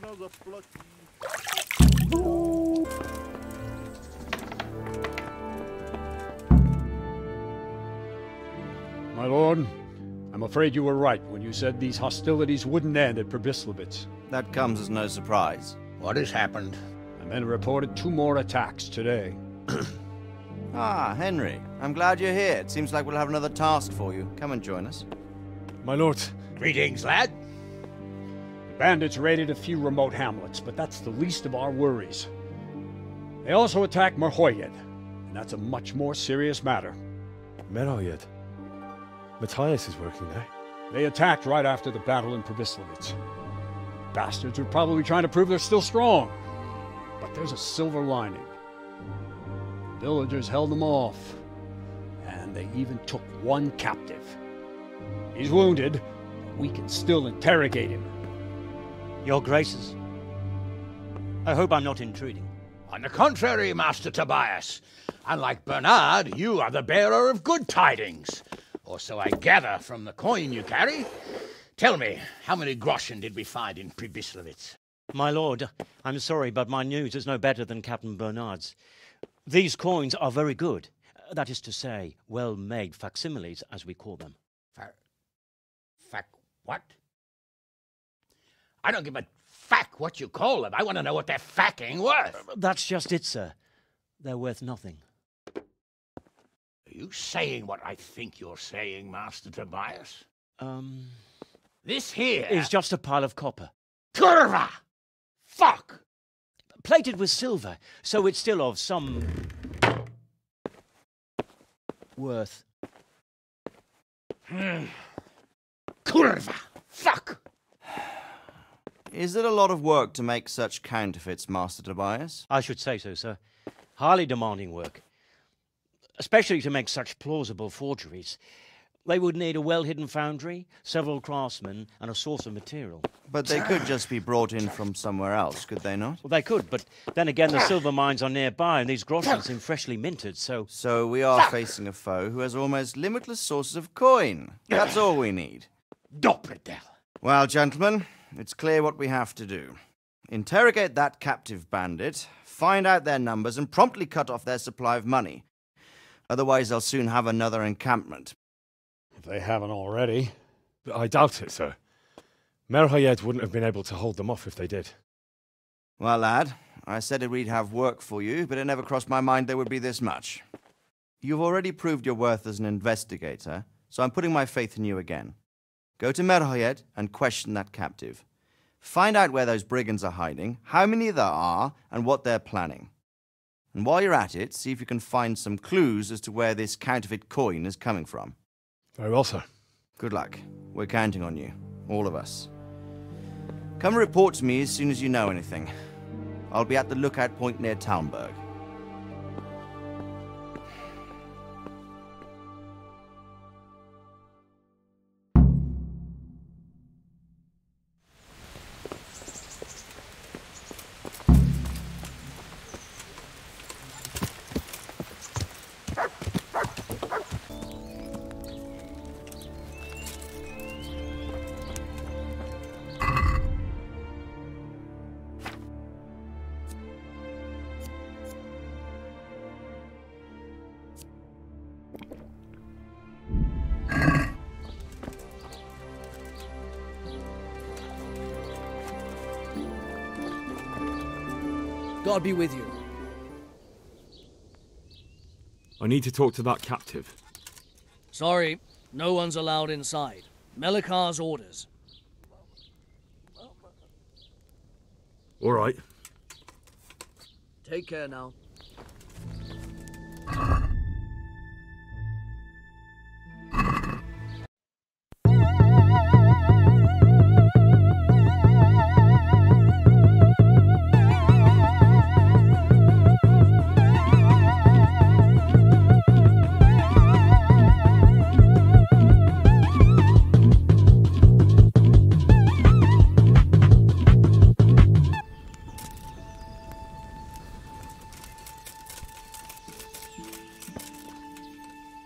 My lord, I'm afraid you were right when you said these hostilities wouldn't end at Prebislavitz. That comes as no surprise. What has happened? The men reported 2 more attacks today. Ah, Henry. I'm glad you're here. It seems like we'll have another task for you. Come and join us. My lord. Greetings, lad. The bandits raided a few remote hamlets, but that's the least of our worries. They also attacked Merhoyed, and that's a much more serious matter. Merhoyed? Matthias is working there. They attacked right after the battle in Prebislavitz. Bastards were probably trying to prove they're still strong. But there's a silver lining. The villagers held them off, and they even took 1 captive. He's wounded, but we can still interrogate him. Your Graces, I hope I'm not intruding. On the contrary, Master Tobias. Unlike Bernard, you are the bearer of good tidings. Or so I gather from the coin you carry. Tell me, how many groschen did we find in Prebislavitz? My lord, I'm sorry, but my news is no better than Captain Bernard's. These coins are very good. That is to say, well-made facsimiles, as we call them. What? I don't give a fack what you call them. I want to know what they're facking worth. That's just it, sir. They're worth nothing. Are you saying what I think you're saying, Master Tobias? This here is just a pile of copper. Kurva! Fuck! Plated with silver, so it's still of some worth. Kurva! Fuck! Is it a lot of work to make such counterfeits, Master Tobias? I should say so, sir. Highly demanding work. Especially to make such plausible forgeries. They would need a well-hidden foundry, several craftsmen, and a source of material. But they could just be brought in from somewhere else, could they not? Well, they could, but then again, the silver mines are nearby, and these groschen seem freshly minted, so... So we are facing a foe who has almost limitless sources of coin. That's all we need. Dopredel. Well, gentlemen, it's clear what we have to do. Interrogate that captive bandit, find out their numbers, and promptly cut off their supply of money. Otherwise, they'll soon have another encampment. If they haven't already. I doubt it, sir. Merhoyed wouldn't have been able to hold them off if they did. Well, lad, I said we'd have work for you, but it never crossed my mind there would be this much. You've already proved your worth as an investigator, so I'm putting my faith in you again. Go to Merhoyed and question that captive. Find out where those brigands are hiding, how many there are, and what they're planning. And while you're at it, see if you can find some clues as to where this counterfeit coin is coming from. Very well, sir. Good luck. We're counting on you. All of us. Come report to me as soon as you know anything. I'll be at the lookout point near Talmberg. God be with you. I need to talk to that captive. Sorry, no one's allowed inside. Melikar's orders. All right. Take care now.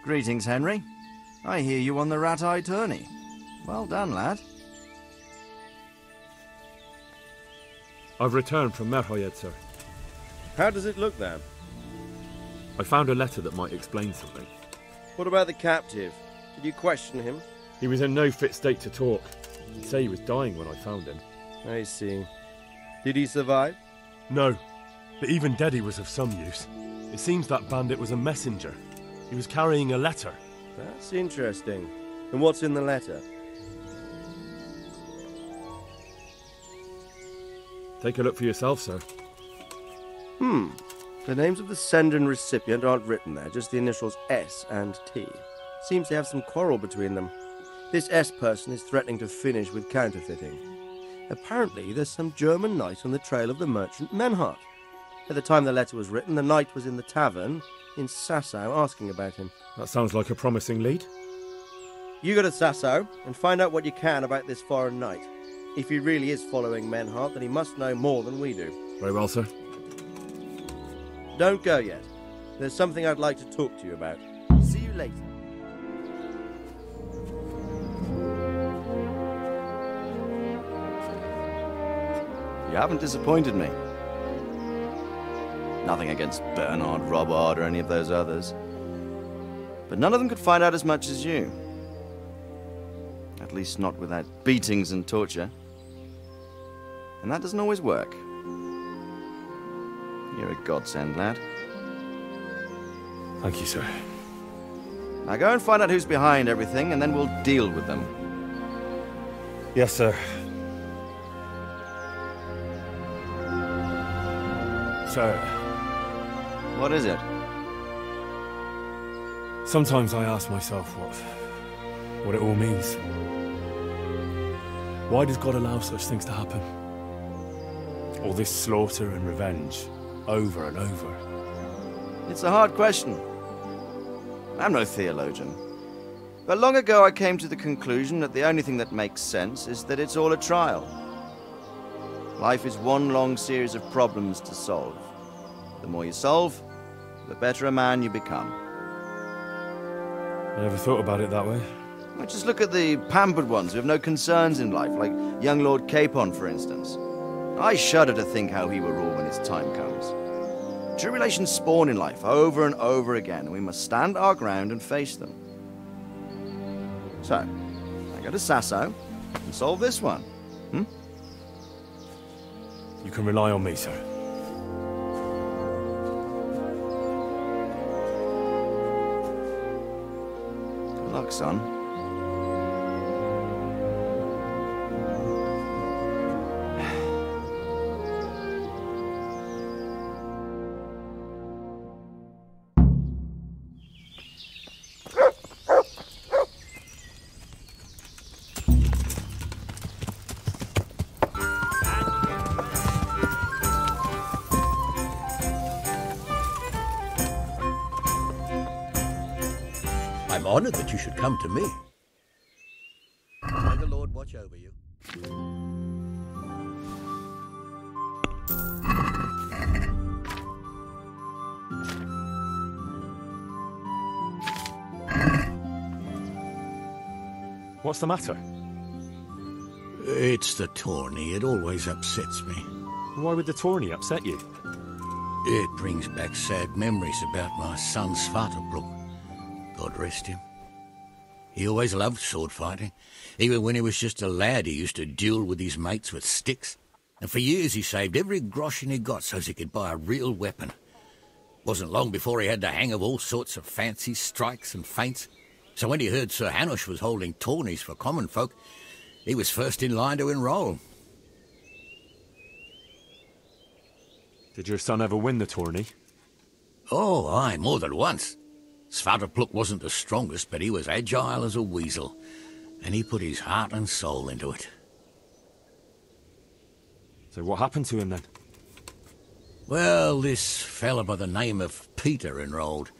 Greetings, Henry. I hear you on the rat-eye tourney. Well done, lad. I've returned from Merhoyed, sir. How does it look then? I found a letter that might explain something. What about the captive? Did you question him? He was in no fit state to talk. He'd say he was dying when I found him. I see. Did he survive? No, but even dead he was of some use. It seems that bandit was a messenger. He was carrying a letter. That's interesting. And what's in the letter? Take a look for yourself, sir. The names of the sender and recipient aren't written there, just the initials S and T. Seems to have some quarrel between them. This S person is threatening to finish with counterfeiting. Apparently, there's some German knight on the trail of the merchant Menhart. At the time the letter was written, the knight was in the tavern in Sasau asking about him. That sounds like a promising lead. You go to Sasau and find out what you can about this foreign knight. If he really is following Menhart, then he must know more than we do. Very well, sir. Don't go yet. There's something I'd like to talk to you about. See you later. You haven't disappointed me. Nothing against Bernard, Robert, or any of those others. But none of them could find out as much as you. At least not without beatings and torture. And that doesn't always work. You're a godsend, lad. Thank you, sir. Now go and find out who's behind everything, and then we'll deal with them. Yes, sir. Sir, What is it? sometimes I ask myself what it all means. Why does God allow such things to happen? All this slaughter and revenge, over and over. It's a hard question. I'm no theologian. But long ago I came to the conclusion that the only thing that makes sense is that it's all a trial. Life is one long series of problems to solve. The more you solve, the better a man you become. I never thought about it that way. Well, just look at the pampered ones who have no concerns in life, like young Lord Capon, for instance. I shudder to think how he will rule when his time comes. Tribulations spawn in life over and over again, and we must stand our ground and face them. So, I go to Sasau and solve this one. You can rely on me, sir. Good luck, son. I'm honored that you should come to me. May the Lord watch over you. What's the matter? It's the tourney. It always upsets me. Why would the tourney upset you? It brings back sad memories about my son Svartalbruk. God rest him. He always loved sword fighting. Even when he was just a lad, he used to duel with his mates with sticks. And for years he saved every groschen he got so he could buy a real weapon. Wasn't long before he had the hang of all sorts of fancy strikes and feints. So when he heard Sir Hanush was holding tourneys for common folk, he was first in line to enroll. Did your son ever win the tourney? Oh, aye, more than once. Svartalbruk wasn't the strongest, but he was agile as a weasel, and he put his heart and soul into it. So what happened to him then? Well, this fella by the name of Peter enrolled.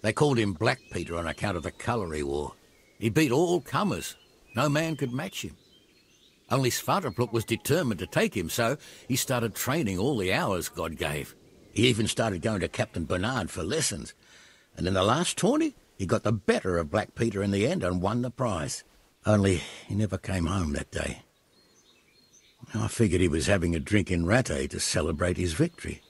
They called him Black Peter on account of the colour he wore. He beat all comers. No man could match him. Only Svartalbruk was determined to take him, so he started training all the hours God gave. He even started going to Captain Bernard for lessons. And in the last tourney, he got the better of Black Peter in the end and won the prize. Only he never came home that day. I figured he was having a drink in Rattay to celebrate his victory.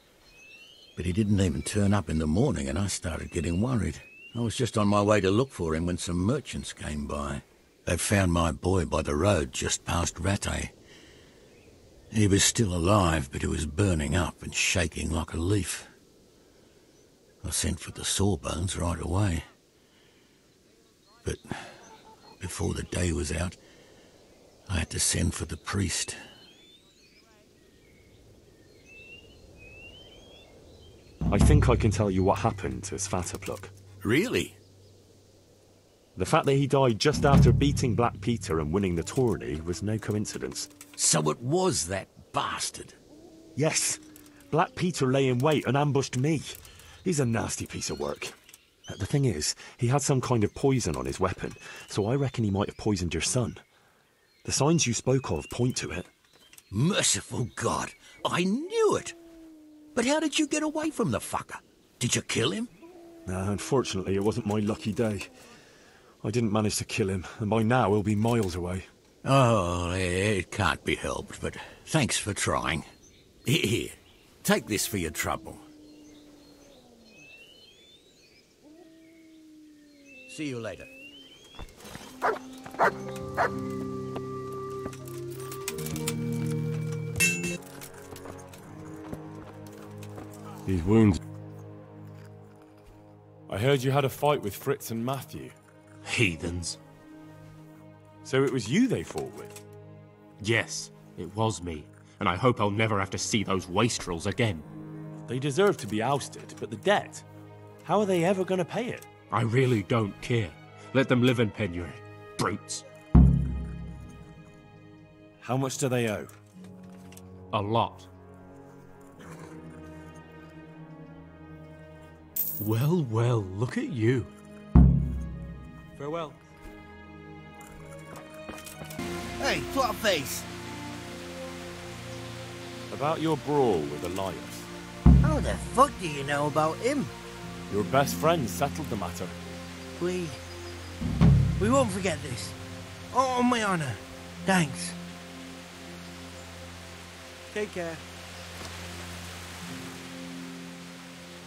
But he didn't even turn up in the morning, and I started getting worried. I was just on my way to look for him when some merchants came by. They found my boy by the road just past Rattay. He was still alive, but he was burning up and shaking like a leaf. I sent for the sawbones right away. But before the day was out, I had to send for the priest. I think I can tell you what happened to Svatopluk. Really? The fact that he died just after beating Black Peter and winning the tourney was no coincidence. So it was that bastard? Yes. Black Peter lay in wait and ambushed me. He's a nasty piece of work. The thing is, he had some kind of poison on his weapon, so I reckon he might have poisoned your son. The signs you spoke of point to it. Merciful God, I knew it! But how did you get away from the fucker? Did you kill him? Unfortunately, it wasn't my lucky day. I didn't manage to kill him, and by now he'll be miles away. Oh, it can't be helped, but thanks for trying. Here, take this for your trouble. See you later. These wounds... I heard you had a fight with Fritz and Matthew. Heathens. So it was you they fought with? Yes, it was me. And I hope I'll never have to see those wastrels again. They deserve to be ousted, but the debt? How are they ever going to pay it? I really don't care. Let them live in penury. Brutes. How much do they owe? A lot. Well, well, look at you. Farewell. Hey, face! About your brawl with Elias. How the fuck do you know about him? Your best friend settled the matter. We won't forget this. On my honor. Thanks. Take care.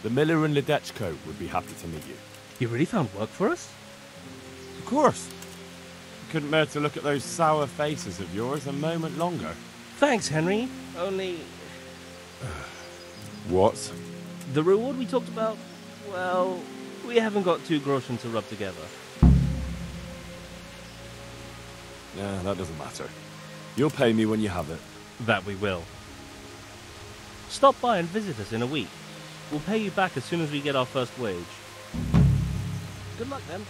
The miller and Ledechko would be happy to meet you. You really found work for us? Of course. I couldn't bear to look at those sour faces of yours a moment longer. Thanks, Henry. Only... What? The reward we talked about, well, we haven't got 2 groschen to rub together. Yeah, that doesn't matter. You'll pay me when you have it. That we will. Stop by and visit us in a week. We'll pay you back as soon as we get our first wage. Good luck, then.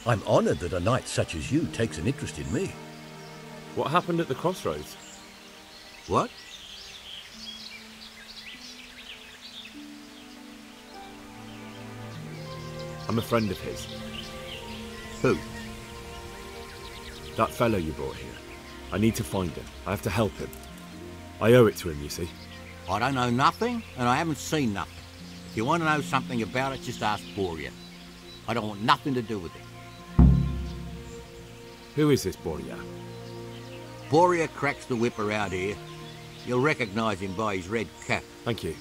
I'm honored that a knight such as you takes an interest in me. What happened at the crossroads? What? I'm a friend of his. Who? That fellow you brought here. I need to find him. I have to help him. I owe it to him, you see. I don't know nothing, and I haven't seen nothing. If you want to know something about it, just ask Boria. I don't want nothing to do with it. Who is this Boria? Boria cracks the whip around here. You'll recognise him by his red cap. Thank you.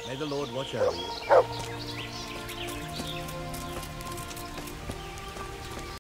May the Lord watch over you.